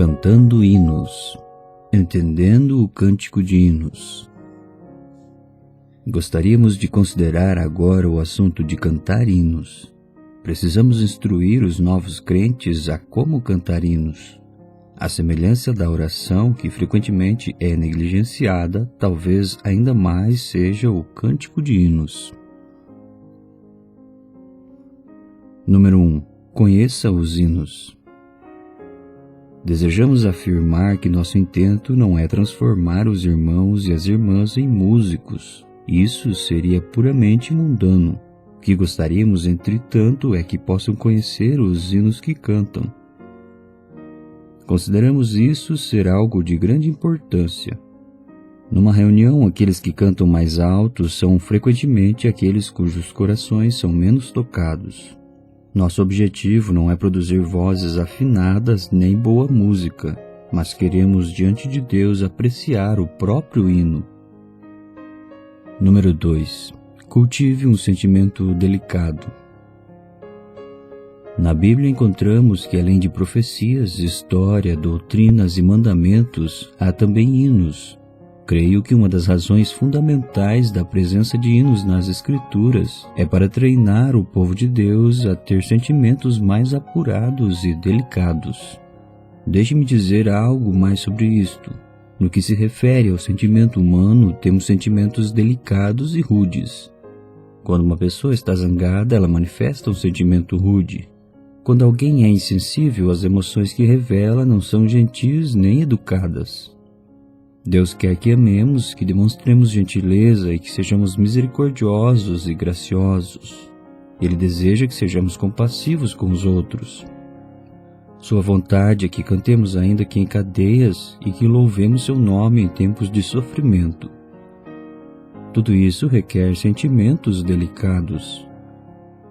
Cantando hinos, entendendo o cântico de hinos. Gostaríamos de considerar agora o assunto de cantar hinos. Precisamos instruir os novos crentes a como cantar hinos. A semelhança da oração, que frequentemente é negligenciada, talvez ainda mais seja o cântico de hinos. Número 1. Conheça os hinos. Desejamos afirmar que nosso intento não é transformar os irmãos e as irmãs em músicos. Isso seria puramente mundano. O que gostaríamos, entretanto, é que possam conhecer os hinos que cantam. Consideramos isso ser algo de grande importância. Numa reunião, aqueles que cantam mais alto são frequentemente aqueles cujos corações são menos tocados. Nosso objetivo não é produzir vozes afinadas nem boa música, mas queremos diante de Deus apreciar o próprio hino. Número 2. Cultive um sentimento delicado. Na Bíblia encontramos que além de profecias, história, doutrinas e mandamentos, há também hinos. Creio que uma das razões fundamentais da presença de hinos nas Escrituras é para treinar o povo de Deus a ter sentimentos mais apurados e delicados. Deixe-me dizer algo mais sobre isto. No que se refere ao sentimento humano, temos sentimentos delicados e rudes. Quando uma pessoa está zangada, ela manifesta um sentimento rude. Quando alguém é insensível, as emoções que revela não são gentis nem educadas. Deus quer que amemos, que demonstremos gentileza e que sejamos misericordiosos e graciosos. Ele deseja que sejamos compassivos com os outros. Sua vontade é que cantemos ainda que em cadeias e que louvemos seu nome em tempos de sofrimento. Tudo isso requer sentimentos delicados.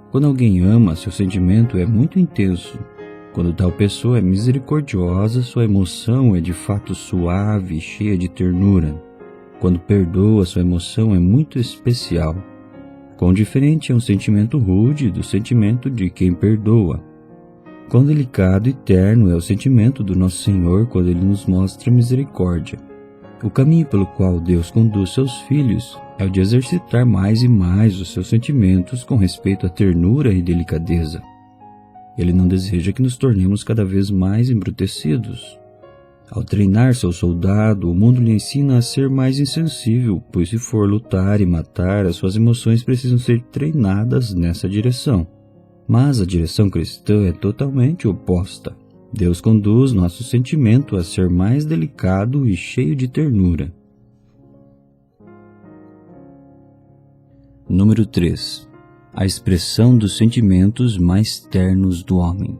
Quando alguém ama, seu sentimento é muito intenso. Quando tal pessoa é misericordiosa, sua emoção é de fato suave e cheia de ternura. Quando perdoa, sua emoção é muito especial. Quão diferente é um sentimento rude do sentimento de quem perdoa. Quão delicado e terno é o sentimento do nosso Senhor quando Ele nos mostra misericórdia. O caminho pelo qual Deus conduz seus filhos é o de exercitar mais e mais os seus sentimentos com respeito à ternura e delicadeza. Ele não deseja que nos tornemos cada vez mais embrutecidos. Ao treinar seu soldado, o mundo lhe ensina a ser mais insensível, pois se for lutar e matar, as suas emoções precisam ser treinadas nessa direção. Mas a direção cristã é totalmente oposta. Deus conduz nosso sentimento a ser mais delicado e cheio de ternura. Número 3. A expressão dos sentimentos mais ternos do homem.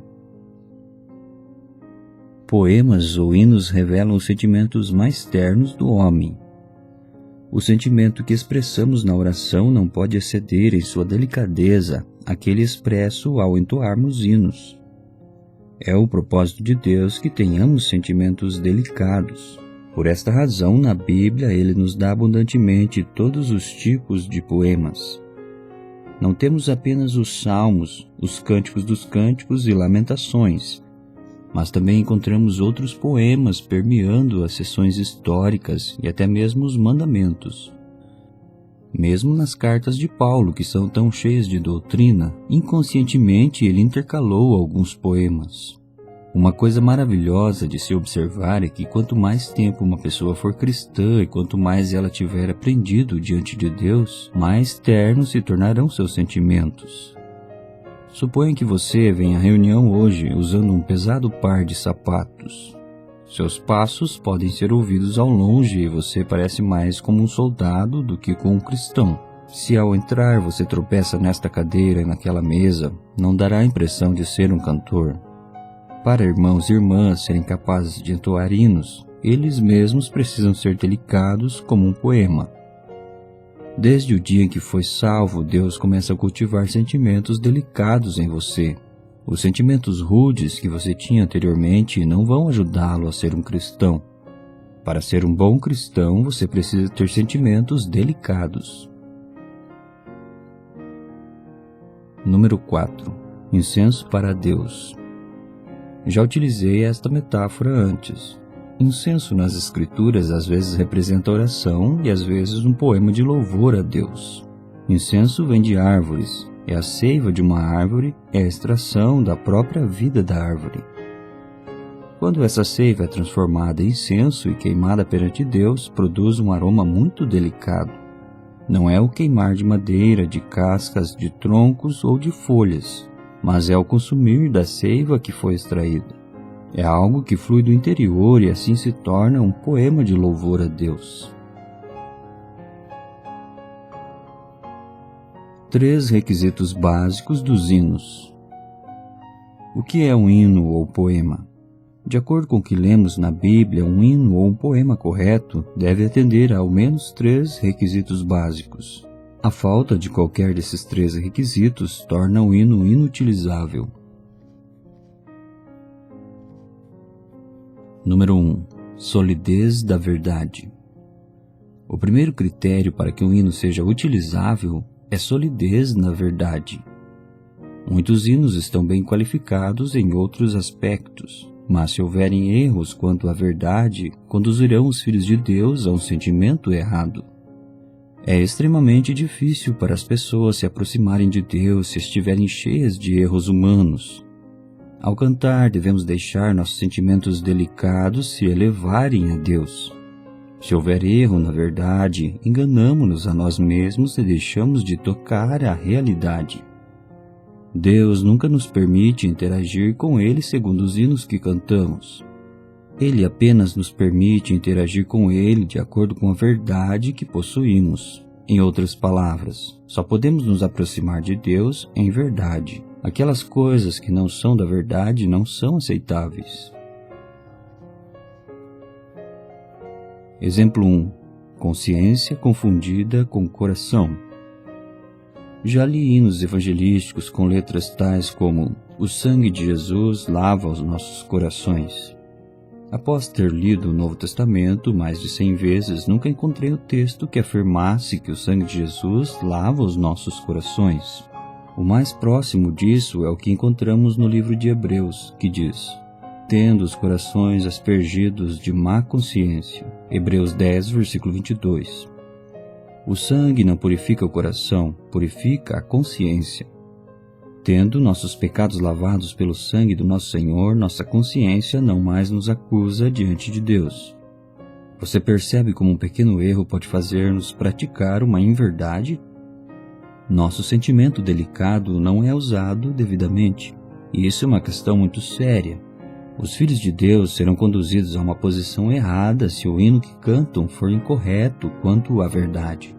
Poemas ou hinos revelam os sentimentos mais ternos do homem. O sentimento que expressamos na oração não pode exceder em sua delicadeza aquele expresso ao entoarmos hinos. É o propósito de Deus que tenhamos sentimentos delicados. Por esta razão, na Bíblia, Ele nos dá abundantemente todos os tipos de poemas. Não temos apenas os salmos, os cânticos dos cânticos e lamentações, mas também encontramos outros poemas permeando as sessões históricas e até mesmo os mandamentos. Mesmo nas cartas de Paulo, que são tão cheias de doutrina, inconscientemente ele intercalou alguns poemas. Uma coisa maravilhosa de se observar é que quanto mais tempo uma pessoa for cristã e quanto mais ela tiver aprendido diante de Deus, mais ternos se tornarão seus sentimentos. Suponha que você venha à reunião hoje usando um pesado par de sapatos. Seus passos podem ser ouvidos ao longe e você parece mais como um soldado do que como um cristão. Se ao entrar você tropeça nesta cadeira e naquela mesa, não dará a impressão de ser um cantor. Para irmãos e irmãs serem capazes de entoar hinos, eles mesmos precisam ser delicados como um poema. Desde o dia em que foi salvo, Deus começa a cultivar sentimentos delicados em você. Os sentimentos rudes que você tinha anteriormente não vão ajudá-lo a ser um cristão. Para ser um bom cristão, você precisa ter sentimentos delicados. Número 4. Incenso para Deus. Já utilizei esta metáfora antes. Incenso nas Escrituras às vezes representa oração e às vezes um poema de louvor a Deus. Incenso vem de árvores, é a seiva de uma árvore, é a extração da própria vida da árvore. Quando essa seiva é transformada em incenso e queimada perante Deus, produz um aroma muito delicado. Não é o queimar de madeira, de cascas, de troncos ou de folhas, mas é o consumir da seiva que foi extraída. É algo que flui do interior e assim se torna um poema de louvor a Deus. 3 requisitos básicos dos hinos. O que é um hino ou poema? De acordo com o que lemos na Bíblia, um hino ou um poema correto deve atender a ao menos 3 requisitos básicos. A falta de qualquer desses 3 requisitos torna o hino inutilizável. Número 1. Solidez da verdade. O primeiro critério para que um hino seja utilizável é solidez na verdade. Muitos hinos estão bem qualificados em outros aspectos, mas se houverem erros quanto à verdade, conduzirão os filhos de Deus a um sentimento errado. É extremamente difícil para as pessoas se aproximarem de Deus se estiverem cheias de erros humanos. Ao cantar, devemos deixar nossos sentimentos delicados se elevarem a Deus. Se houver erro na verdade, enganamo-nos a nós mesmos e deixamos de tocar a realidade. Deus nunca nos permite interagir com Ele segundo os hinos que cantamos. Ele apenas nos permite interagir com Ele de acordo com a verdade que possuímos. Em outras palavras, só podemos nos aproximar de Deus em verdade. Aquelas coisas que não são da verdade não são aceitáveis. Exemplo 1. Consciência confundida com coração. Já li hinos evangelísticos com letras tais como "O sangue de Jesus lava os nossos corações". Após ter lido o Novo Testamento mais de 100 vezes, nunca encontrei o texto que afirmasse que o sangue de Jesus lava os nossos corações. O mais próximo disso é o que encontramos no livro de Hebreus, que diz: "Tendo os corações aspergidos de má consciência". Hebreus 10, versículo 22. O sangue não purifica o coração, purifica a consciência. Tendo nossos pecados lavados pelo sangue do nosso Senhor, nossa consciência não mais nos acusa diante de Deus. Você percebe como um pequeno erro pode fazer-nos praticar uma inverdade? Nosso sentimento delicado não é usado devidamente, e isso é uma questão muito séria. Os filhos de Deus serão conduzidos a uma posição errada se o hino que cantam for incorreto quanto à verdade.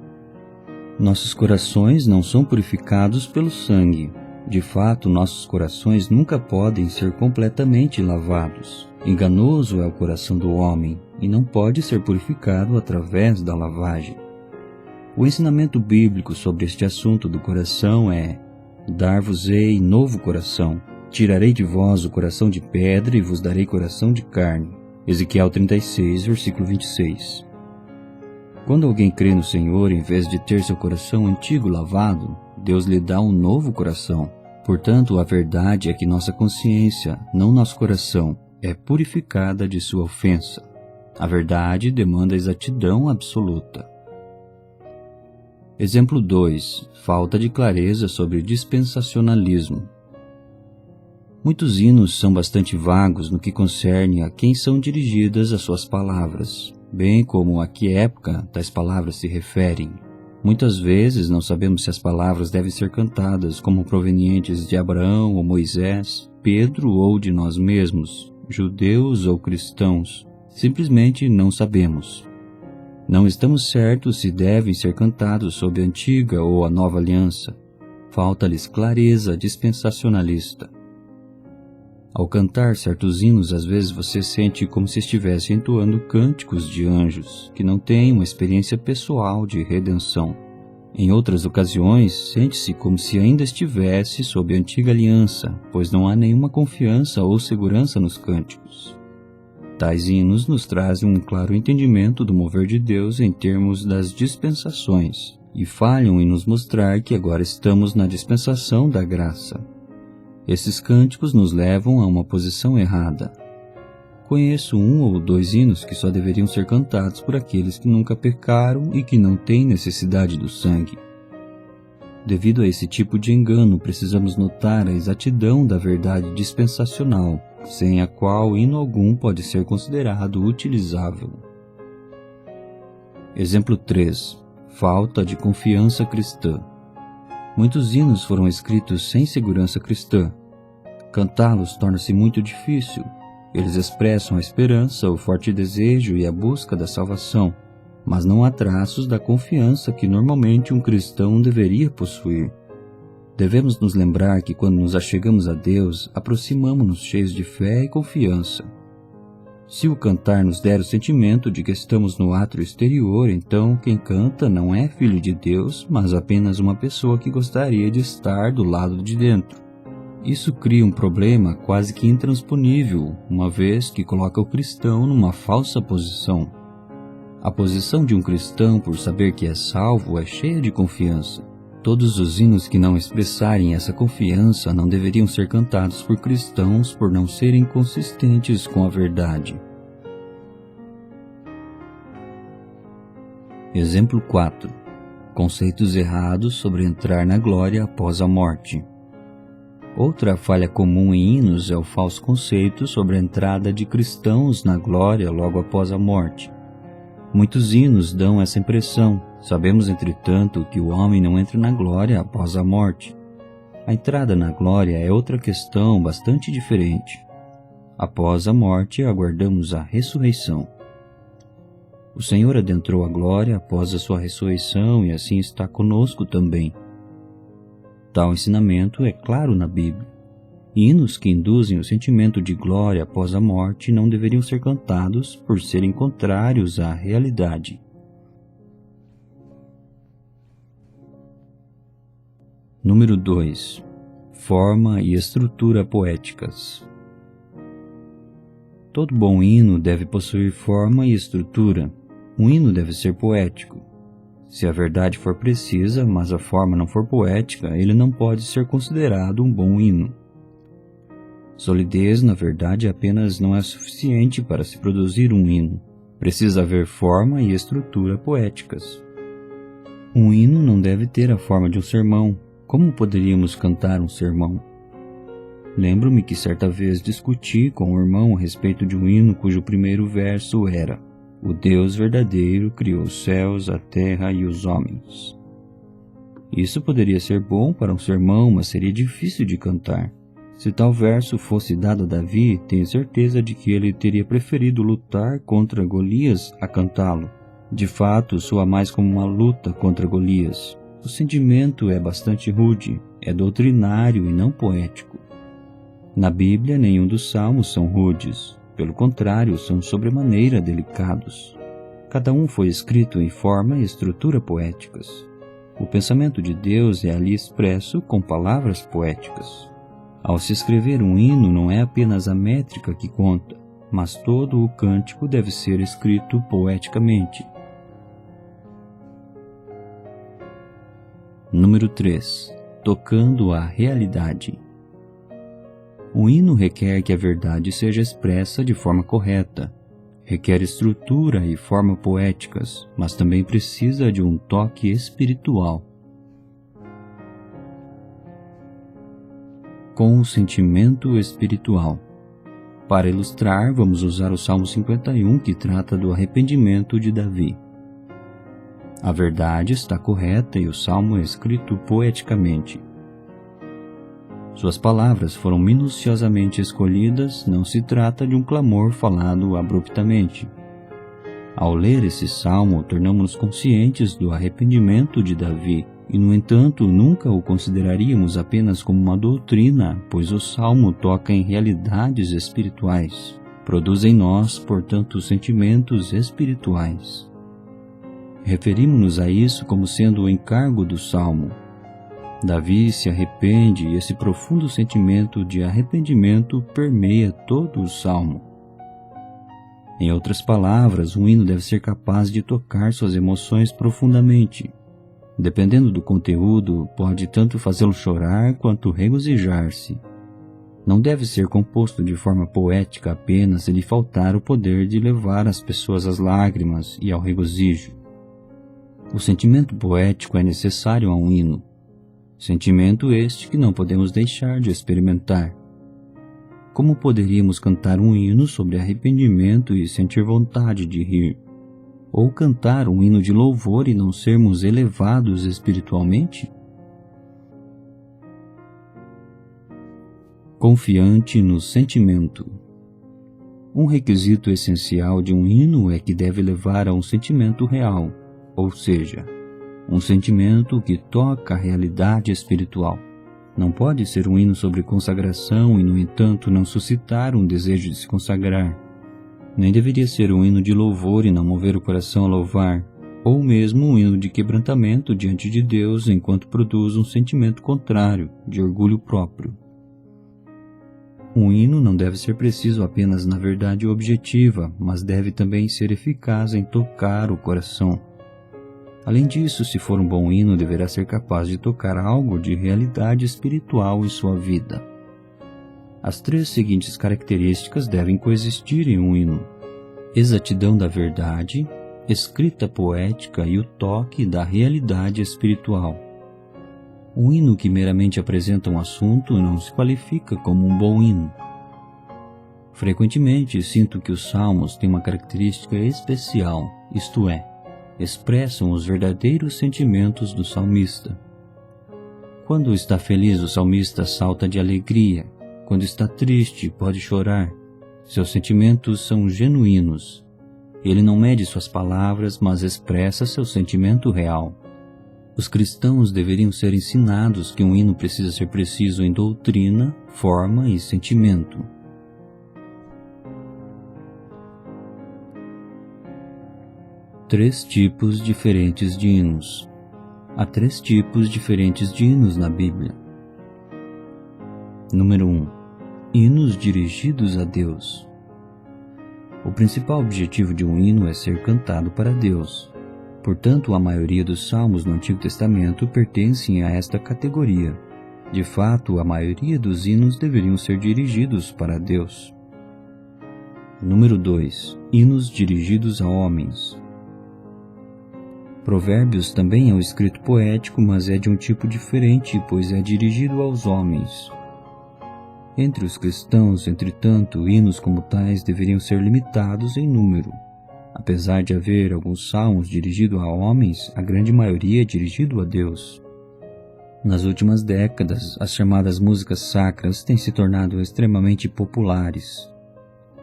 Nossos corações não são purificados pelo sangue. De fato, nossos corações nunca podem ser completamente lavados. Enganoso é o coração do homem e não pode ser purificado através da lavagem. O ensinamento bíblico sobre este assunto do coração é: "Dar-vos-ei novo coração, tirarei de vós o coração de pedra e vos darei coração de carne". Ezequiel 36, versículo 26. Quando alguém crê no Senhor, em vez de ter seu coração antigo lavado, Deus lhe dá um novo coração. Portanto, a verdade é que nossa consciência, não nosso coração, é purificada de sua ofensa. A verdade demanda exatidão absoluta. Exemplo 2. Falta de clareza sobre dispensacionalismo. Muitos hinos são bastante vagos no que concerne a quem são dirigidas as suas palavras, bem como a que época tais palavras se referem. Muitas vezes não sabemos se as palavras devem ser cantadas como provenientes de Abraão ou Moisés, Pedro ou de nós mesmos, judeus ou cristãos. Simplesmente não sabemos. Não estamos certos se devem ser cantados sob a antiga ou a nova aliança. Falta-lhes clareza dispensacionalista. Ao cantar certos hinos, às vezes você sente como se estivesse entoando cânticos de anjos, que não têm uma experiência pessoal de redenção. Em outras ocasiões, sente-se como se ainda estivesse sob a antiga aliança, pois não há nenhuma confiança ou segurança nos cânticos. Tais hinos nos trazem um claro entendimento do mover de Deus em termos das dispensações, e falham em nos mostrar que agora estamos na dispensação da graça. Esses cânticos nos levam a uma posição errada. Conheço 1 ou 2 hinos que só deveriam ser cantados por aqueles que nunca pecaram e que não têm necessidade do sangue. Devido a esse tipo de engano, precisamos notar a exatidão da verdade dispensacional, sem a qual hino algum pode ser considerado utilizável. Exemplo 3. Falta de confiança cristã. Muitos hinos foram escritos sem segurança cristã. Cantá-los torna-se muito difícil. Eles expressam a esperança, o forte desejo e a busca da salvação, mas não há traços da confiança que normalmente um cristão deveria possuir. Devemos nos lembrar que quando nos achegamos a Deus, aproximamo-nos cheios de fé e confiança. Se o cantar nos der o sentimento de que estamos no átrio exterior, então quem canta não é filho de Deus, mas apenas uma pessoa que gostaria de estar do lado de dentro. Isso cria um problema quase que intransponível, uma vez que coloca o cristão numa falsa posição. A posição de um cristão por saber que é salvo é cheia de confiança. Todos os hinos que não expressarem essa confiança não deveriam ser cantados por cristãos por não serem consistentes com a verdade. Exemplo 4. Conceitos errados sobre entrar na glória após a morte. Outra falha comum em hinos é o falso conceito sobre a entrada de cristãos na glória logo após a morte. Muitos hinos dão essa impressão. Sabemos, entretanto, que o homem não entra na glória após a morte. A entrada na glória é outra questão bastante diferente. Após a morte, aguardamos a ressurreição. O Senhor adentrou a glória após a sua ressurreição e assim está conosco também. Tal ensinamento é claro na Bíblia. Hinos que induzem o sentimento de glória após a morte não deveriam ser cantados por serem contrários à realidade. Número 2. Forma e estrutura poéticas. Todo bom hino deve possuir forma e estrutura. Um hino deve ser poético. Se a verdade for precisa, mas a forma não for poética, ele não pode ser considerado um bom hino. Solidez, na verdade, apenas não é suficiente para se produzir um hino. Precisa haver forma e estrutura poéticas. Um hino não deve ter a forma de um sermão. Como poderíamos cantar um sermão? Lembro-me que certa vez discuti com um irmão a respeito de um hino cujo primeiro verso era: "O Deus verdadeiro criou os céus, a terra e os homens." Isso poderia ser bom para um sermão, mas seria difícil de cantar. Se tal verso fosse dado a Davi, tenho certeza de que ele teria preferido lutar contra Golias a cantá-lo. De fato, soa mais como uma luta contra Golias. O sentimento é bastante rude, é doutrinário e não poético. Na Bíblia, nenhum dos salmos são rudes. Pelo contrário, são sobremaneira delicados. Cada um foi escrito em forma e estrutura poéticas. O pensamento de Deus é ali expresso com palavras poéticas. Ao se escrever um hino, não é apenas a métrica que conta, mas todo o cântico deve ser escrito poeticamente. Número 3. Tocando a realidade. O hino requer que a verdade seja expressa de forma correta. Requer estrutura e forma poéticas, mas também precisa de um toque espiritual. Com o sentimento espiritual. Para ilustrar, vamos usar o Salmo 51, que trata do arrependimento de Davi. A verdade está correta e o salmo é escrito poeticamente. Suas palavras foram minuciosamente escolhidas, não se trata de um clamor falado abruptamente. Ao ler esse salmo, tornamos-nos conscientes do arrependimento de Davi, e, no entanto, nunca o consideraríamos apenas como uma doutrina, pois o salmo toca em realidades espirituais. Produz em nós, portanto, sentimentos espirituais. Referimos-nos a isso como sendo o encargo do salmo. Davi se arrepende e esse profundo sentimento de arrependimento permeia todo o salmo. Em outras palavras, um hino deve ser capaz de tocar suas emoções profundamente. Dependendo do conteúdo, pode tanto fazê-lo chorar quanto regozijar-se. Não deve ser composto de forma poética apenas se lhe faltar o poder de levar as pessoas às lágrimas e ao regozijo. O sentimento poético é necessário a um hino, sentimento este que não podemos deixar de experimentar. Como poderíamos cantar um hino sobre arrependimento e sentir vontade de rir? Ou cantar um hino de louvor e não sermos elevados espiritualmente? Confiante no sentimento. Um requisito essencial de um hino é que deve levar a um sentimento real, ou seja, um sentimento que toca a realidade espiritual. Não pode ser um hino sobre consagração e, no entanto, não suscitar um desejo de se consagrar. Nem deveria ser um hino de louvor e não mover o coração a louvar, ou mesmo um hino de quebrantamento diante de Deus enquanto produz um sentimento contrário, de orgulho próprio. Um hino não deve ser preciso apenas na verdade objetiva, mas deve também ser eficaz em tocar o coração. Além disso, se for um bom hino, deverá ser capaz de tocar algo de realidade espiritual em sua vida. As 3 seguintes características devem coexistir em um hino: exatidão da verdade, escrita poética e o toque da realidade espiritual. Um hino que meramente apresenta um assunto não se qualifica como um bom hino. Frequentemente sinto que os salmos têm uma característica especial, isto é, expressam os verdadeiros sentimentos do salmista. Quando está feliz, o salmista salta de alegria. Quando está triste, pode chorar. Seus sentimentos são genuínos. Ele não mede suas palavras, mas expressa seu sentimento real. Os cristãos deveriam ser ensinados que um hino precisa ser preciso em doutrina, forma e sentimento. Três tipos diferentes de hinos. Há 3 tipos diferentes de hinos na Bíblia. Número 1. Hinos dirigidos a Deus. O principal objetivo de um hino é ser cantado para Deus. Portanto, a maioria dos salmos no Antigo Testamento pertencem a esta categoria. De fato, a maioria dos hinos deveriam ser dirigidos para Deus. Número 2. Hinos dirigidos a homens. Provérbios também é um escrito poético, mas é de um tipo diferente, pois é dirigido aos homens. Entre os cristãos, entretanto, hinos como tais deveriam ser limitados em número. Apesar de haver alguns salmos dirigidos a homens, a grande maioria é dirigido a Deus. Nas últimas décadas, as chamadas músicas sacras têm se tornado extremamente populares.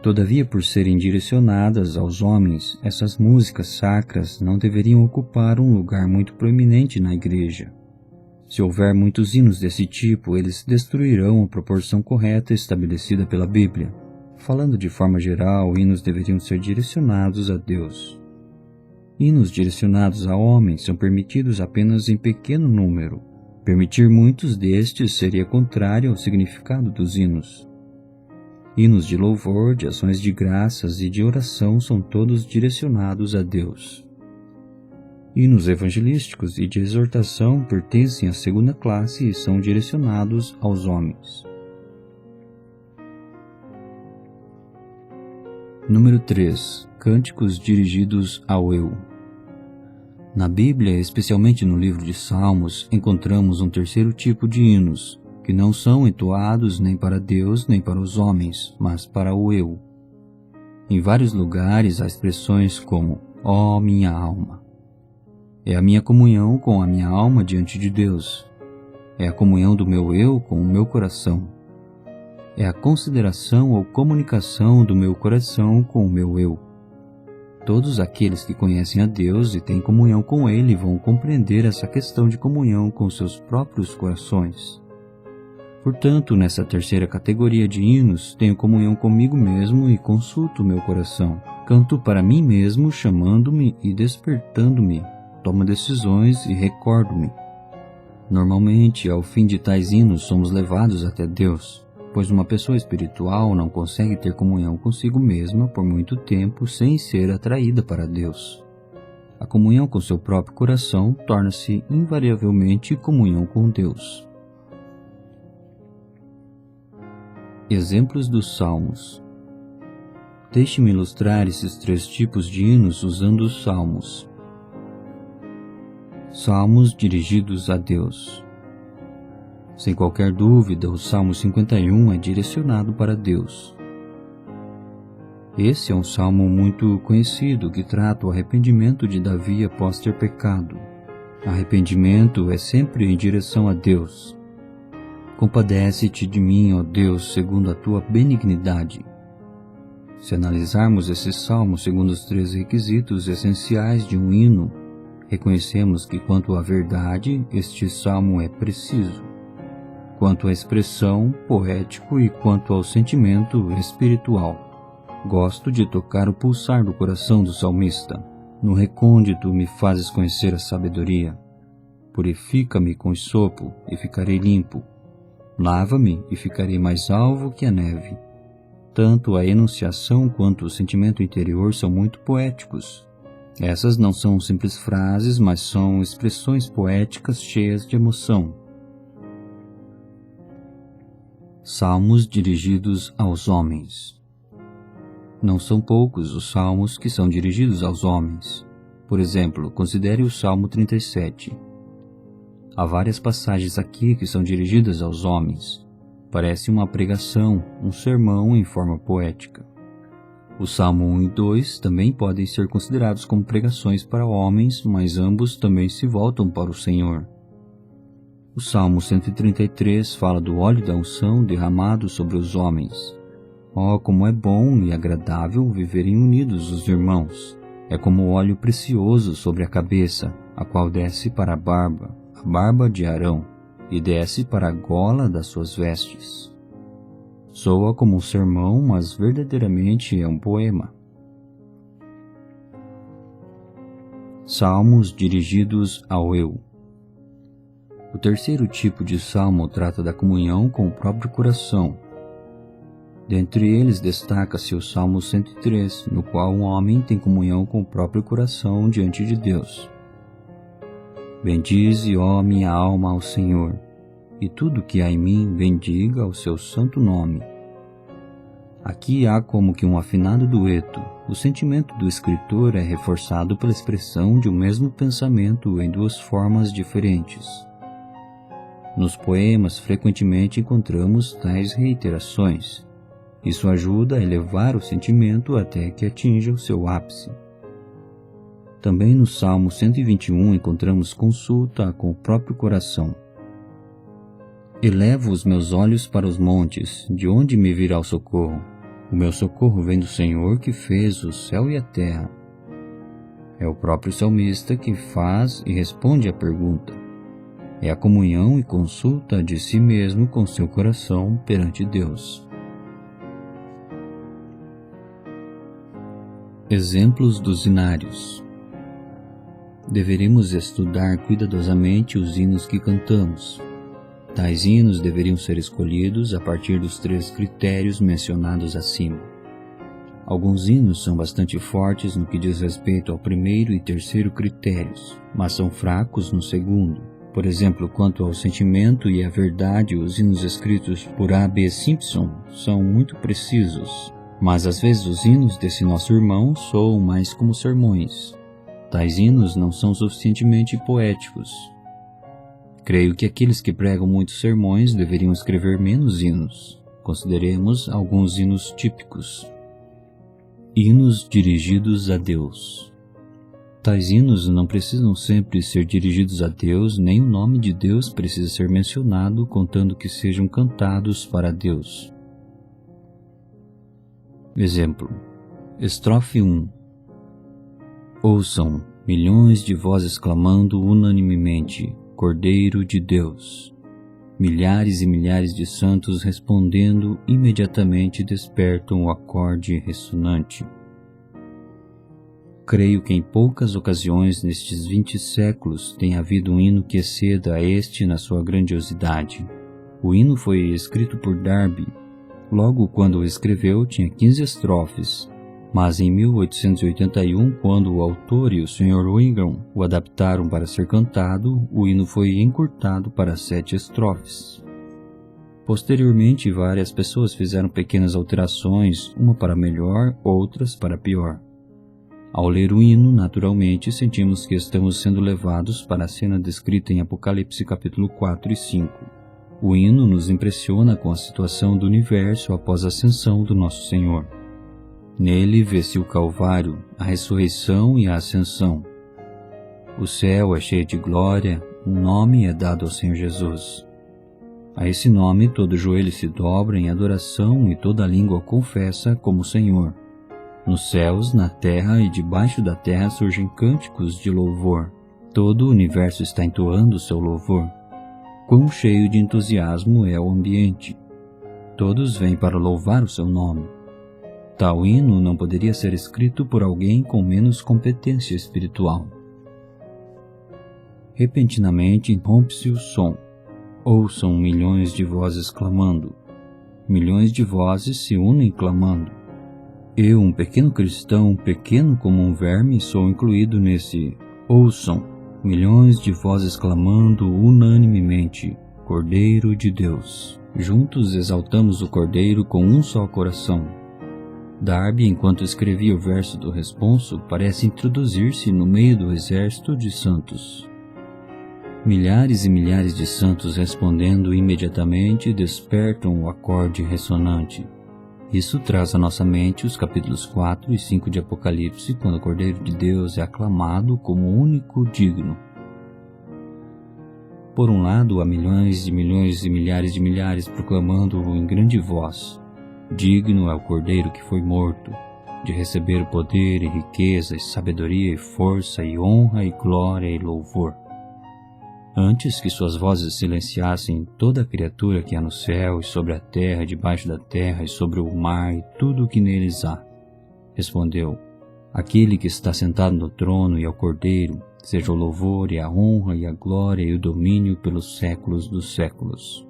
Todavia, por serem direcionadas aos homens, essas músicas sacras não deveriam ocupar um lugar muito proeminente na igreja. Se houver muitos hinos desse tipo, eles destruirão a proporção correta estabelecida pela Bíblia. Falando de forma geral, hinos deveriam ser direcionados a Deus. Hinos direcionados a homens são permitidos apenas em pequeno número. Permitir muitos destes seria contrário ao significado dos hinos. Hinos de louvor, de ações de graças e de oração são todos direcionados a Deus. Hinos evangelísticos e de exortação pertencem à segunda classe e são direcionados aos homens. Número 3. Cânticos dirigidos ao eu. Na Bíblia, especialmente no livro de Salmos, encontramos um terceiro tipo de hinos, que não são entoados nem para Deus nem para os homens, mas para o eu. Em vários lugares há expressões como "ó minha alma". É a minha comunhão com a minha alma diante de Deus. É a comunhão do meu eu com o meu coração. É a consideração ou comunicação do meu coração com o meu eu. Todos aqueles que conhecem a Deus e têm comunhão com Ele vão compreender essa questão de comunhão com seus próprios corações. Portanto, nessa terceira categoria de hinos, tenho comunhão comigo mesmo e consulto o meu coração. Canto para mim mesmo, chamando-me e despertando-me. Tomo decisões e recordo-me. Normalmente, ao fim de tais hinos, somos levados até Deus, pois uma pessoa espiritual não consegue ter comunhão consigo mesma por muito tempo sem ser atraída para Deus. A comunhão com seu próprio coração torna-se invariavelmente comunhão com Deus. Exemplos dos Salmos. Deixe-me ilustrar esses 3 tipos de hinos usando os Salmos. Salmos dirigidos a Deus. Sem qualquer dúvida, o Salmo 51 é direcionado para Deus. Esse é um salmo muito conhecido que trata o arrependimento de Davi após ter pecado. Arrependimento é sempre em direção a Deus. Compadece-te de mim, ó Deus, segundo a tua benignidade. Se analisarmos esse salmo segundo os 3 requisitos essenciais de um hino, reconhecemos que quanto à verdade, este salmo é preciso. Quanto à expressão, poético, e quanto ao sentimento, espiritual. Gosto de tocar o pulsar do coração do salmista. No recôndito me fazes conhecer a sabedoria. Purifica-me com sopo e ficarei limpo. Lava-me e ficarei mais alvo que a neve. Tanto a enunciação quanto o sentimento interior são muito poéticos. Essas não são simples frases, mas são expressões poéticas cheias de emoção. Salmos dirigidos aos homens. Não são poucos os salmos que são dirigidos aos homens. Por exemplo, considere o Salmo 37. Há várias passagens aqui que são dirigidas aos homens. Parece uma pregação, um sermão em forma poética. O Salmo 1 e 2 também podem ser considerados como pregações para homens, mas ambos também se voltam para o Senhor. O Salmo 133 fala do óleo da unção derramado sobre os homens. Oh, como é bom e agradável viverem unidos os irmãos. É como óleo precioso sobre a cabeça, a qual desce para a barba de Arão, e desce para a gola das suas vestes. Soa como um sermão, mas verdadeiramente é um poema. Salmos dirigidos ao eu. O terceiro tipo de salmo trata da comunhão com o próprio coração. Dentre eles destaca-se o Salmo 103, no qual um homem tem comunhão com o próprio coração diante de Deus. Bendize, ó minha alma, ao Senhor, e tudo que há em mim bendiga o seu santo nome. Aqui há como que um afinado dueto. O sentimento do escritor é reforçado pela expressão de um mesmo pensamento em 2 formas diferentes. Nos poemas, frequentemente encontramos tais reiterações. Isso ajuda a elevar o sentimento até que atinja o seu ápice. Também no Salmo 121 encontramos consulta com o próprio coração. Elevo os meus olhos para os montes, de onde me virá o socorro? O meu socorro vem do Senhor que fez o céu e a terra. É o próprio salmista que faz e responde à pergunta. É a comunhão e consulta de si mesmo com seu coração perante Deus. Exemplos dos hinários. Deveríamos estudar cuidadosamente os hinos que cantamos. Tais hinos deveriam ser escolhidos a partir dos 3 critérios mencionados acima. Alguns hinos são bastante fortes no que diz respeito ao primeiro e terceiro critérios, mas são fracos no segundo. Por exemplo, quanto ao sentimento e à verdade, os hinos escritos por A.B. Simpson são muito precisos. Mas às vezes os hinos desse nosso irmão soam mais como sermões. Tais hinos não são suficientemente poéticos. Creio que aqueles que pregam muitos sermões deveriam escrever menos hinos. Consideremos alguns hinos típicos. Hinos dirigidos a Deus. Tais hinos não precisam sempre ser dirigidos a Deus, nem o nome de Deus precisa ser mencionado, contando que sejam cantados para Deus. Exemplo. Estrofe 1. Ouçam, milhões de vozes clamando unanimemente, Cordeiro de Deus. Milhares e milhares de santos respondendo imediatamente despertam o acorde ressonante. Creio que em poucas ocasiões nestes 20 séculos tem havido um hino que exceda a este na sua grandiosidade. O hino foi escrito por Darby. Logo quando o escreveu tinha 15 estrofes, mas em 1881, quando o autor e o Sr. Wigram o adaptaram para ser cantado, o hino foi encurtado para 7 estrofes. Posteriormente, várias pessoas fizeram pequenas alterações, uma para melhor, outras para pior. Ao ler o hino, naturalmente sentimos que estamos sendo levados para a cena descrita em Apocalipse capítulo 4 e 5. O hino nos impressiona com a situação do universo após a ascensão do nosso Senhor. Nele vê-se o Calvário, a ressurreição e a ascensão. O céu é cheio de glória, um nome é dado ao Senhor Jesus. A esse nome todo joelho se dobra em adoração e toda língua confessa como Senhor. Nos céus, na terra e debaixo da terra surgem cânticos de louvor. Todo o universo está entoando seu louvor. Quão cheio de entusiasmo é o ambiente. Todos vêm para louvar o seu nome. Tal hino não poderia ser escrito por alguém com menos competência espiritual. Repentinamente rompe-se o som. Ouçam milhões de vozes clamando. Milhões de vozes se unem clamando. Eu, um pequeno cristão, pequeno como um verme, sou incluído nesse ouçam. Milhões de vozes clamando unanimemente, Cordeiro de Deus. Juntos exaltamos o Cordeiro com um só coração. Darby, enquanto escrevia o verso do responso, parece introduzir-se no meio do exército de santos. Milhares e milhares de santos respondendo imediatamente despertam o acorde ressonante. Isso traz à nossa mente os capítulos 4 e 5 de Apocalipse, quando o Cordeiro de Deus é aclamado como o único digno. Por um lado, há milhões e milhões e milhares de milhares proclamando-o em grande voz. Digno é o Cordeiro que foi morto, de receber poder e riqueza e sabedoria e força e honra e glória e louvor. Antes que suas vozes silenciassem toda a criatura que há no céu e sobre a terra, debaixo da terra e sobre o mar e tudo o que neles há, respondeu: Aquele que está sentado no trono e ao Cordeiro, seja o louvor e a honra e a glória e o domínio pelos séculos dos séculos.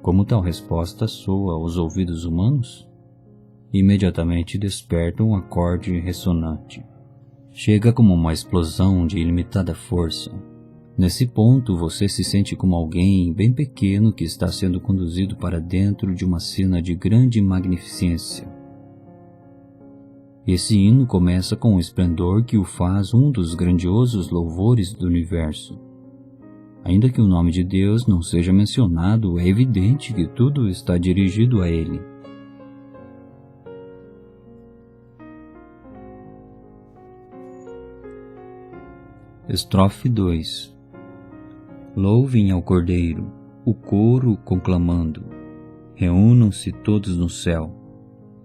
Como tal resposta soa aos ouvidos humanos? Imediatamente desperta um acorde ressonante. Chega como uma explosão de ilimitada força. Nesse ponto, você se sente como alguém bem pequeno que está sendo conduzido para dentro de uma cena de grande magnificência. Esse hino começa com um esplendor que o faz um dos grandiosos louvores do universo. Ainda que o nome de Deus não seja mencionado, é evidente que tudo está dirigido a Ele. Estrofe 2. Louvem ao Cordeiro, o coro conclamando. Reúnam-se todos no céu.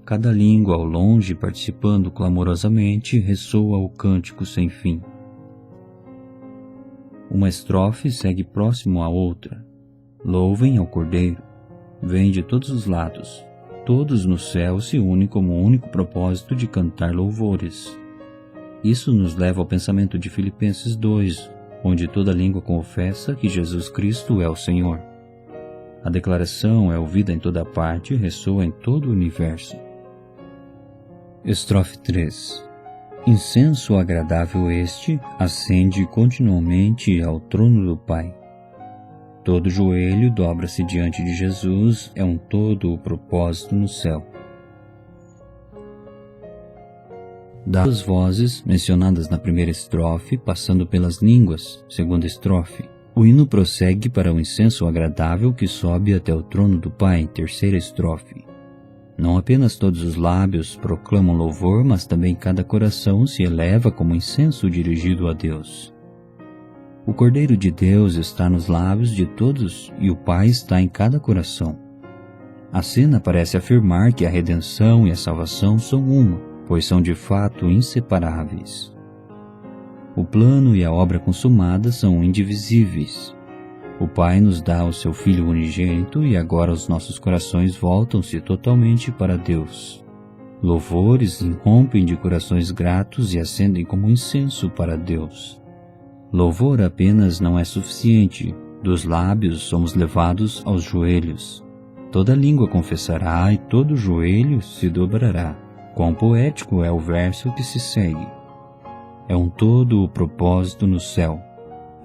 Cada língua ao longe participando clamorosamente ressoa o cântico sem fim. Uma estrofe segue próximo à outra. Louvem ao Cordeiro. Vem de todos os lados. Todos no céu se unem como um único propósito de cantar louvores. Isso nos leva ao pensamento de Filipenses 2, onde toda língua confessa que Jesus Cristo é o Senhor. A declaração é ouvida em toda parte e ressoa em todo o universo. Estrofe 3. Incenso agradável este ascende continuamente ao trono do Pai. Todo joelho dobra-se diante de Jesus, é um todo o propósito no céu. Das vozes mencionadas na primeira estrofe, passando pelas línguas, segunda estrofe, o hino prossegue para o incenso agradável que sobe até o trono do Pai, terceira estrofe. Não apenas todos os lábios proclamam louvor, mas também cada coração se eleva como incenso dirigido a Deus. O Cordeiro de Deus está nos lábios de todos e o Pai está em cada coração. A cena parece afirmar que a redenção e a salvação são uma, pois são de fato inseparáveis. O plano e a obra consumada são indivisíveis. O Pai nos dá o seu Filho unigênito e agora os nossos corações voltam-se totalmente para Deus. Louvores irrompem de corações gratos e acendem como incenso para Deus. Louvor apenas não é suficiente. Dos lábios somos levados aos joelhos. Toda língua confessará e todo joelho se dobrará. Quão poético é o verso que se segue. É um todo o propósito no céu.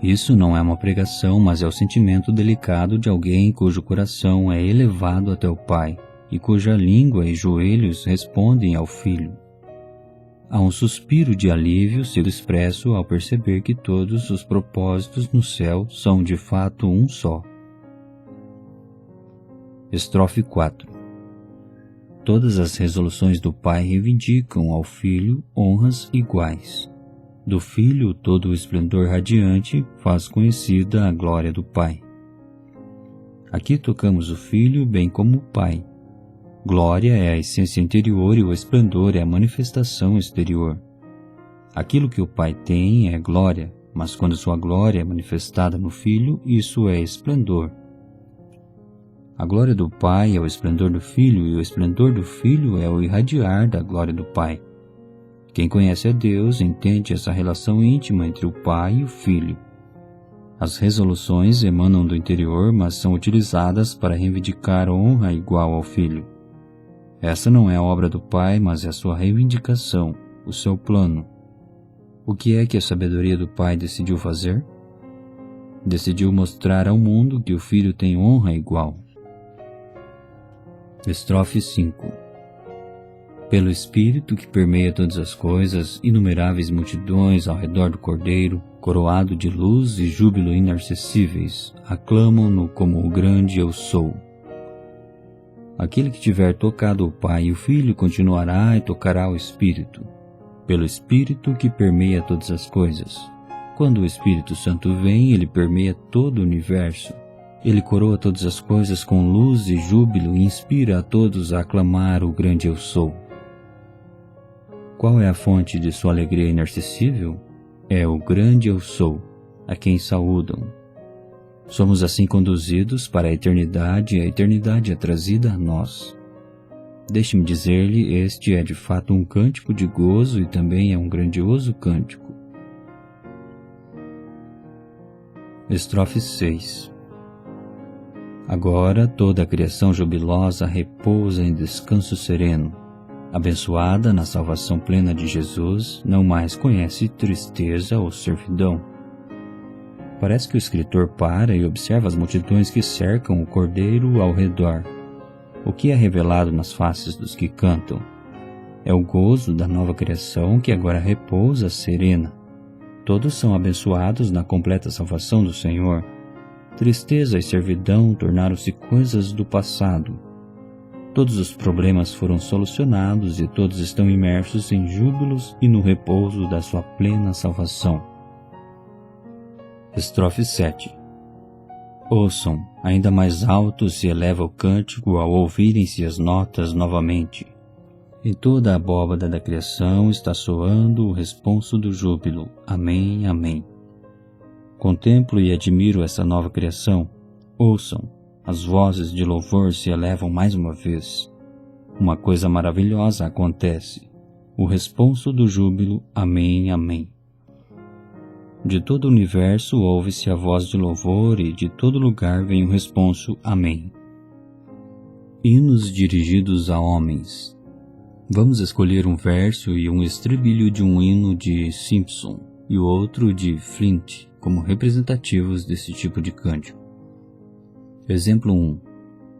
Isso não é uma pregação, mas é o sentimento delicado de alguém cujo coração é elevado até o Pai e cuja língua e joelhos respondem ao Filho. Há um suspiro de alívio sendo expresso ao perceber que todos os propósitos no céu são de fato um só. Estrofe 4. Todas as resoluções do Pai reivindicam ao Filho honras iguais. Do Filho todo o esplendor radiante faz conhecida a glória do Pai. Aqui tocamos o Filho bem como o Pai. Glória é a essência interior e o esplendor é a manifestação exterior. Aquilo que o Pai tem é glória, mas quando sua glória é manifestada no Filho, isso é esplendor. A glória do Pai é o esplendor do Filho e o esplendor do Filho é o irradiar da glória do Pai. Quem conhece a Deus entende essa relação íntima entre o Pai e o Filho. As resoluções emanam do interior, mas são utilizadas para reivindicar honra igual ao Filho. Essa não é a obra do Pai, mas é a sua reivindicação, o seu plano. O que é que a sabedoria do Pai decidiu fazer? Decidiu mostrar ao mundo que o Filho tem honra igual. Estrofe 5. Pelo Espírito que permeia todas as coisas, inumeráveis multidões ao redor do Cordeiro, coroado de luz e júbilo inacessíveis, aclamam-no como o grande Eu Sou. Aquele que tiver tocado o Pai e o Filho continuará e tocará o Espírito, pelo Espírito que permeia todas as coisas. Quando o Espírito Santo vem, ele permeia todo o universo. Ele coroa todas as coisas com luz e júbilo e inspira a todos a aclamar o grande Eu Sou. Qual é a fonte de sua alegria inacessível? É o grande Eu Sou, a quem saúdam. Somos assim conduzidos para a eternidade e a eternidade é trazida a nós. Deixe-me dizer-lhe, este é de fato um cântico de gozo e também é um grandioso cântico. Estrofe 6. Agora toda a criação jubilosa repousa em descanso sereno. Abençoada na salvação plena de Jesus, não mais conhece tristeza ou servidão. Parece que o escritor para e observa as multidões que cercam o Cordeiro ao redor. O que é revelado nas faces dos que cantam? É o gozo da nova criação que agora repousa serena. Todos são abençoados na completa salvação do Senhor. Tristeza e servidão tornaram-se coisas do passado. Todos os problemas foram solucionados e todos estão imersos em júbilos e no repouso da sua plena salvação. Estrofe 7. Ouçam, ainda mais alto se eleva o cântico ao ouvirem-se as notas novamente. E toda a abóbada da criação está soando o responso do júbilo. Amém, amém. Contemplo e admiro essa nova criação. Ouçam, as vozes de louvor se elevam mais uma vez. Uma coisa maravilhosa acontece. O responso do júbilo. Amém, amém. De todo o universo ouve-se a voz de louvor e de todo lugar vem o responso Amém. Hinos dirigidos a homens. Vamos escolher um verso e um estribilho de um hino de Simpson e o outro de Flint como representativos desse tipo de cântico. Exemplo 1.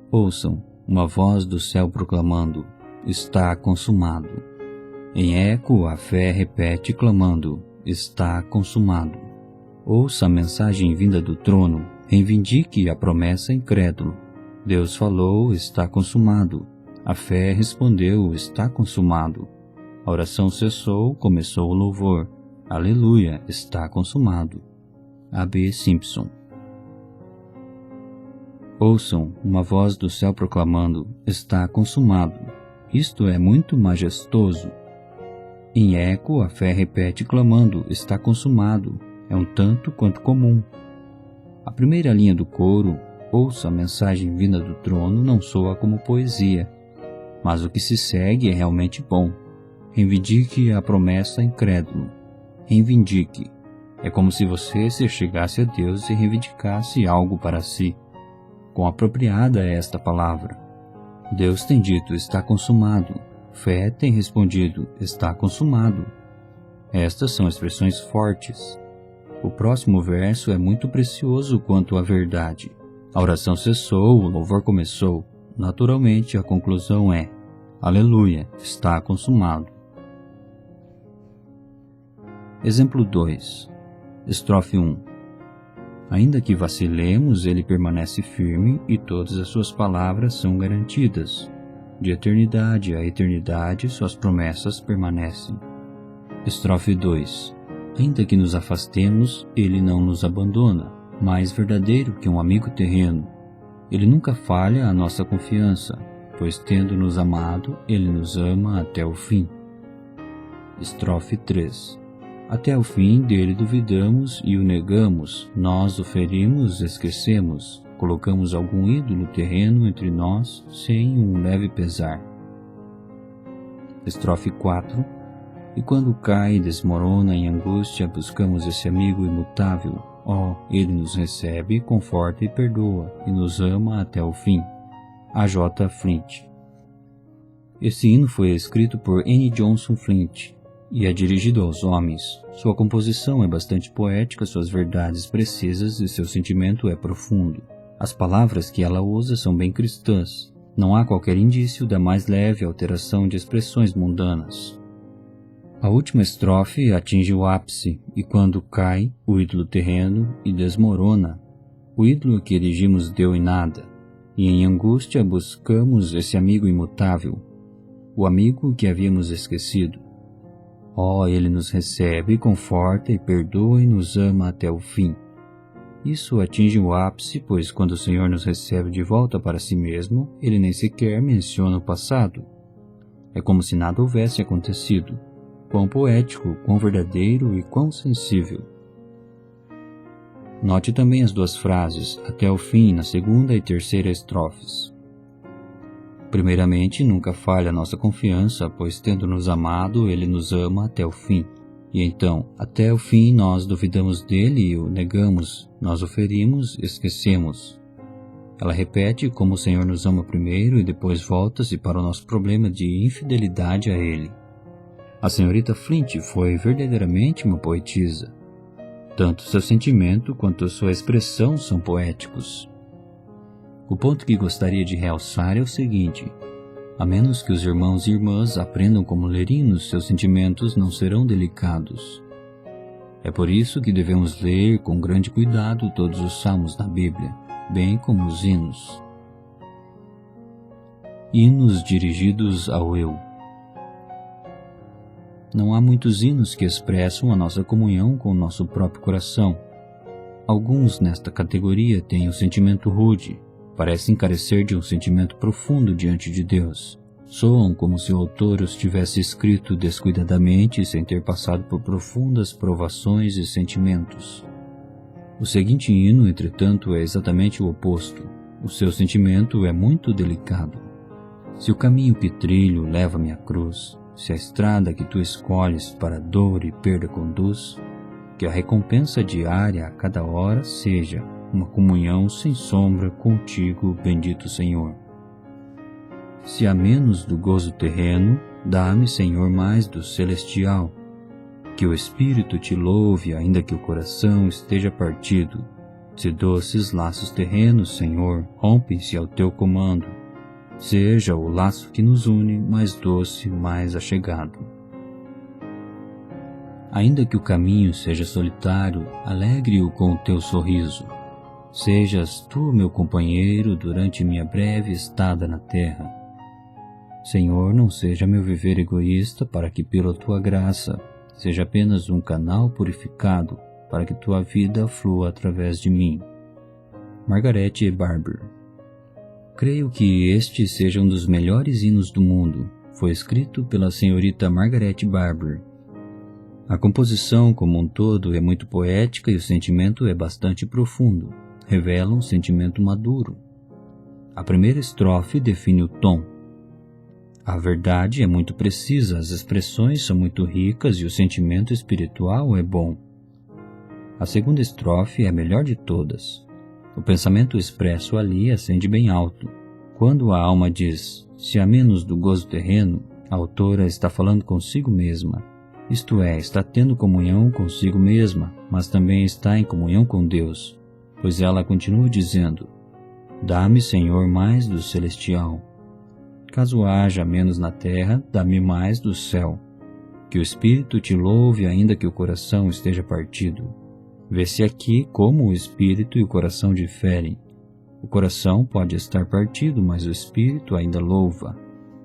Ouçam, uma voz do céu proclamando, está consumado. Em eco, a fé repete clamando, está consumado. Ouça a mensagem vinda do trono, reivindique a promessa incrédulo. Deus falou, está consumado. A fé respondeu, está consumado. A oração cessou, começou o louvor. Aleluia, está consumado. A.B. Simpson. Ouçam, uma voz do céu proclamando, está consumado. Isto é muito majestoso. Em eco, a fé repete clamando, está consumado. É um tanto quanto comum. A primeira linha do coro, ouça a mensagem vinda do trono, não soa como poesia. Mas o que se segue é realmente bom. Reivindique a promessa incrédulo. Reivindique. É como se você se chegasse a Deus e reivindicasse algo para si. Quão apropriada é esta palavra. Deus tem dito, está consumado. Fé tem respondido, está consumado. Estas são expressões fortes. O próximo verso é muito precioso quanto à verdade. A oração cessou, o louvor começou. Naturalmente, a conclusão é: Aleluia, está consumado. Exemplo 2. Estrofe 1. Ainda que vacilemos, ele permanece firme e todas as suas palavras são garantidas. De eternidade a eternidade, suas promessas permanecem. Estrofe 2. Ainda que nos afastemos, ele não nos abandona, mais verdadeiro que um amigo terreno. Ele nunca falha a nossa confiança, pois tendo-nos amado, ele nos ama até o fim. Estrofe 3. Até o fim dele duvidamos e o negamos, nós o ferimos, esquecemos, colocamos algum ídolo terreno entre nós sem um leve pesar. Estrofe 4. E quando cai e desmorona em angústia, buscamos esse amigo imutável. Ele nos recebe, conforta e perdoa, e nos ama até o fim. A.J. Flint. Esse hino foi escrito por N. Johnson Flint e é dirigido aos homens. Sua composição é bastante poética, suas verdades precisas e seu sentimento é profundo. As palavras que ela usa são bem cristãs. Não há qualquer indício da mais leve alteração de expressões mundanas. A última estrofe atinge o ápice, e quando cai o ídolo terreno e desmorona, o ídolo que erigimos deu em nada, e em angústia buscamos esse amigo imutável, o amigo que havíamos esquecido. Ele nos recebe, conforta e perdoa e nos ama até o fim. Isso atinge o ápice, pois quando o Senhor nos recebe de volta para si mesmo, ele nem sequer menciona o passado. É como se nada houvesse acontecido. Quão poético, quão verdadeiro e quão sensível. Note também as duas frases, até o fim, na segunda e terceira estrofes. Primeiramente, nunca falha nossa confiança, pois tendo-nos amado, ele nos ama até o fim. E então, até o fim, nós duvidamos dele e o negamos, nós o ferimos, esquecemos. Ela repete como o Senhor nos ama primeiro e depois volta-se para o nosso problema de infidelidade a ele. A senhorita Flint foi verdadeiramente uma poetisa. Tanto seu sentimento quanto sua expressão são poéticos. O ponto que gostaria de realçar é o seguinte: a menos que os irmãos e irmãs aprendam como ler hinos, seus sentimentos não serão delicados. É por isso que devemos ler com grande cuidado todos os salmos da Bíblia, bem como os hinos. Hinos dirigidos ao eu. Não há muitos hinos que expressam a nossa comunhão com o nosso próprio coração. Alguns nesta categoria têm um sentimento rude, parecem carecer de um sentimento profundo diante de Deus. Soam como se o autor os tivesse escrito descuidadamente sem ter passado por profundas provações e sentimentos. O seguinte hino, entretanto, é exatamente o oposto. O seu sentimento é muito delicado. Se o caminho que trilho leva-me à cruz, se a estrada que tu escolhes para dor e perda conduz, que a recompensa diária a cada hora seja uma comunhão sem sombra contigo, bendito Senhor. Se há menos do gozo terreno, dá-me, Senhor, mais do celestial. Que o Espírito te louve, ainda que o coração esteja partido. Se doces laços terrenos, Senhor, rompem-se ao teu comando. Seja o laço que nos une mais doce, mais achegado. Ainda que o caminho seja solitário, alegre-o com o teu sorriso. Sejas tu meu companheiro durante minha breve estada na terra. Senhor, não seja meu viver egoísta, para que pela tua graça seja apenas um canal purificado, para que tua vida flua através de mim. Margaret E. Barber. Creio que este seja um dos melhores hinos do mundo. Foi escrito pela senhorita Margaret Barber. A composição como um todo é muito poética e o sentimento é bastante profundo. Revela um sentimento maduro. A primeira estrofe define o tom. A verdade é muito precisa, as expressões são muito ricas e o sentimento espiritual é bom. A segunda estrofe é a melhor de todas. O pensamento expresso ali acende bem alto. Quando a alma diz, se há menos do gozo terreno, a autora está falando consigo mesma. Isto é, está tendo comunhão consigo mesma, mas também está em comunhão com Deus, pois ela continua dizendo: dá-me, Senhor, mais do celestial. Caso haja menos na terra, dá-me mais do céu. Que o espírito te louve ainda que o coração esteja partido. Vê-se aqui como o espírito e o coração diferem. O coração pode estar partido, mas o espírito ainda louva.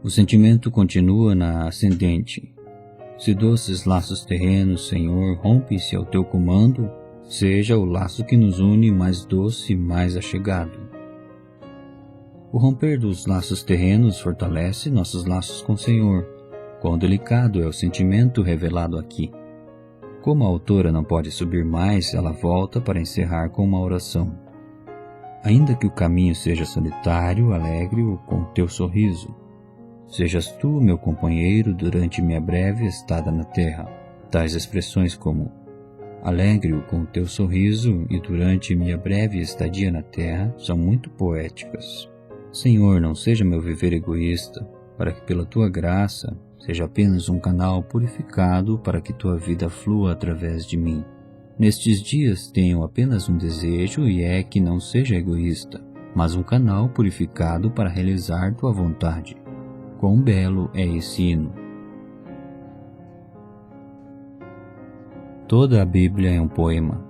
O sentimento continua na ascendente. Se doces laços terrenos, Senhor, rompem-se ao teu comando, seja o laço que nos une mais doce e mais achegado. O romper dos laços terrenos fortalece nossos laços com o Senhor. Quão delicado é o sentimento revelado aqui. Como a autora não pode subir mais, ela volta para encerrar com uma oração. Ainda que o caminho seja solitário, alegre-o com teu sorriso. Sejas tu, meu companheiro, durante minha breve estada na terra. Tais expressões como alegre-o com teu sorriso e durante minha breve estadia na terra são muito poéticas. Senhor, não seja meu viver egoísta, para que pela tua graça seja apenas um canal purificado para que tua vida flua através de mim. Nestes dias tenho apenas um desejo e é que não seja egoísta, mas um canal purificado para realizar tua vontade. Quão belo é esse hino! Toda a Bíblia é um poema.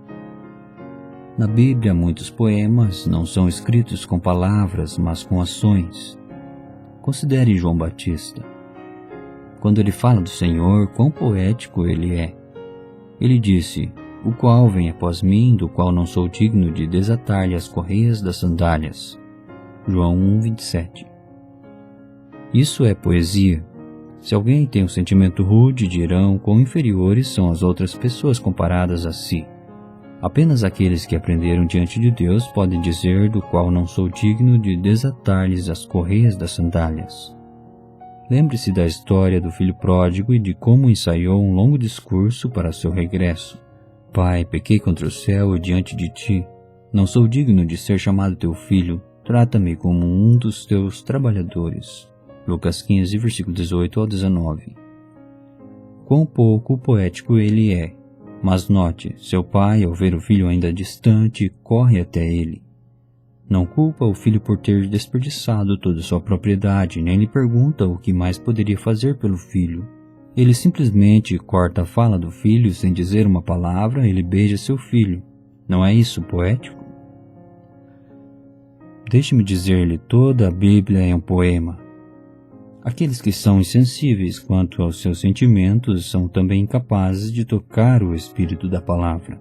Na Bíblia, muitos poemas não são escritos com palavras, mas com ações. Considere João Batista. Quando ele fala do Senhor, quão poético ele é. Ele disse: o qual vem após mim, do qual não sou digno de desatar-lhe as correias das sandálias. João 1:27. Isso é poesia. Se alguém tem um sentimento rude, dirão quão inferiores são as outras pessoas comparadas a si. Apenas aqueles que aprenderam diante de Deus podem dizer do qual não sou digno de desatar-lhes as correias das sandálias. Lembre-se da história do filho pródigo e de como ensaiou um longo discurso para seu regresso. Pai, pequei contra o céu e diante de ti. Não sou digno de ser chamado teu filho. Trata-me como um dos teus trabalhadores. Lucas 15, versículo 18 ao 19. Quão pouco poético ele é. Mas note, seu pai, ao ver o filho ainda distante, corre até ele. Não culpa o filho por ter desperdiçado toda sua propriedade, nem lhe pergunta o que mais poderia fazer pelo filho. Ele simplesmente corta a fala do filho sem dizer uma palavra, ele beija seu filho. Não é isso poético? Deixe-me dizer-lhe, toda a Bíblia é um poema. Aqueles que são insensíveis quanto aos seus sentimentos são também incapazes de tocar o espírito da palavra.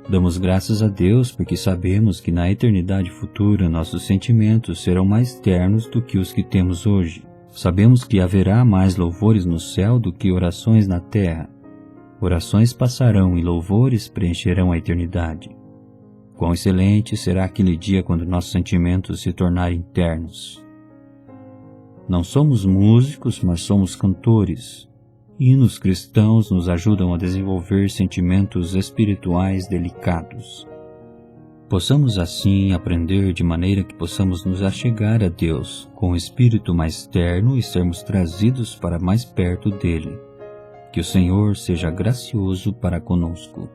Damos graças a Deus porque sabemos que na eternidade futura nossos sentimentos serão mais ternos do que os que temos hoje. Sabemos que haverá mais louvores no céu do que orações na terra. Orações passarão e louvores preencherão a eternidade. Quão excelente será aquele dia quando nossos sentimentos se tornarem ternos. Não somos músicos, mas somos cantores. Hinos cristãos nos ajudam a desenvolver sentimentos espirituais delicados. Possamos assim aprender de maneira que possamos nos achegar a Deus com o espírito mais terno e sermos trazidos para mais perto dele. Que o Senhor seja gracioso para conosco.